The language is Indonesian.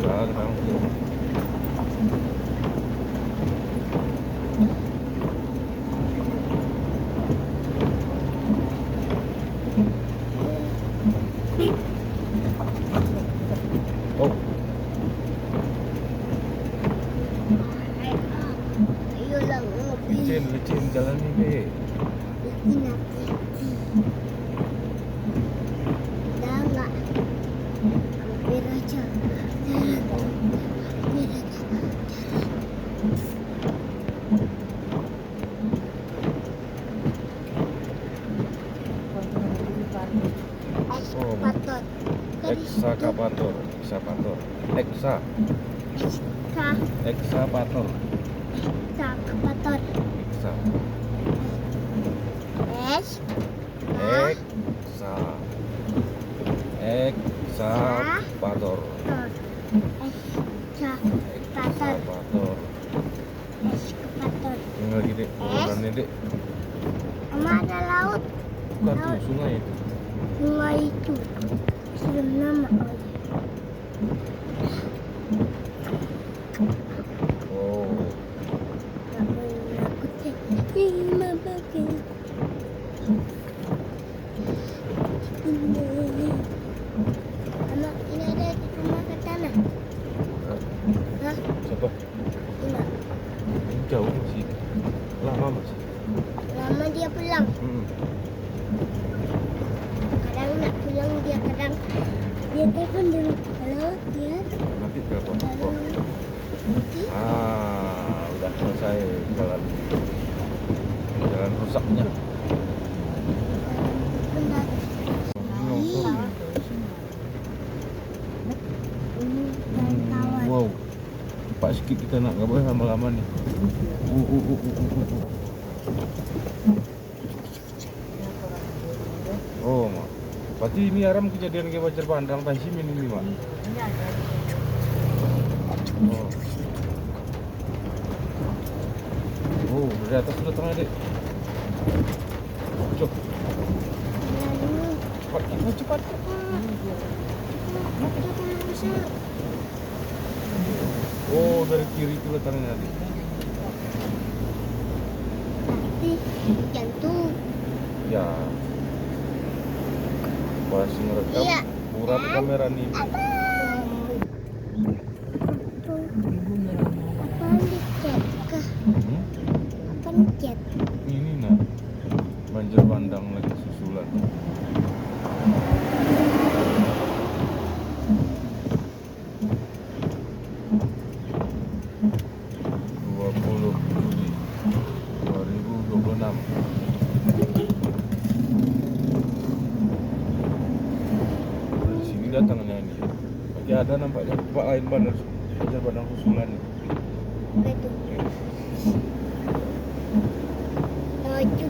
Memang. Oh, Ayo lah ngopi. licin jalan nih, Be. Bikin hati-hati. Udah enggak? Hampir aja. Hampir aja. Oh, Ekskavator. ekskavator. Ekska. Ekskavator. Ekskavator. Eksa. Eksa. Ekskavator. Ekskavator. Ekskavator. Ini lagi, Dek. Urunan nih, Dek. Sama ada laut. Bukan tuh, sungai itu. Sungai itu. Sudah nama. Oh. Gak boleh takut ya. Lima bagai. Anak ini ada di rumah ke sana. Hah? Siapa? Enggak. Jauh sih. Lama masih. Lama dia pulang. Kadang nak pulang dia kadang dia telepon dulu. Halo, dia. Nanti telepon. Halo. Oh. Nanti. Udah selesai jalan rusaknya. Bentar. Ini kawan. Wow, cepat sikit kita nak, nggak boleh lama-lama nih. Oh, mak. Berarti ini Aram kejadian kayak wajar pandang Tasimin ini, mak. Oh. Oh, dari atas sudah tengah, Dek. Cuk, cepat. Oh, dari kiri itu letaknya, Dek. Nanti jantung. Ya. Masih ngerekam. Iya. Murah kamera nih. Apaan dicet kah? Apaan dicet? Ini nak banjir bandang lagi susulan. Juli 2026. Dari sini datangnya ini. Lagi ada nampaknya tempat lain banjir bandang susulan. Apa itu? Oh, itu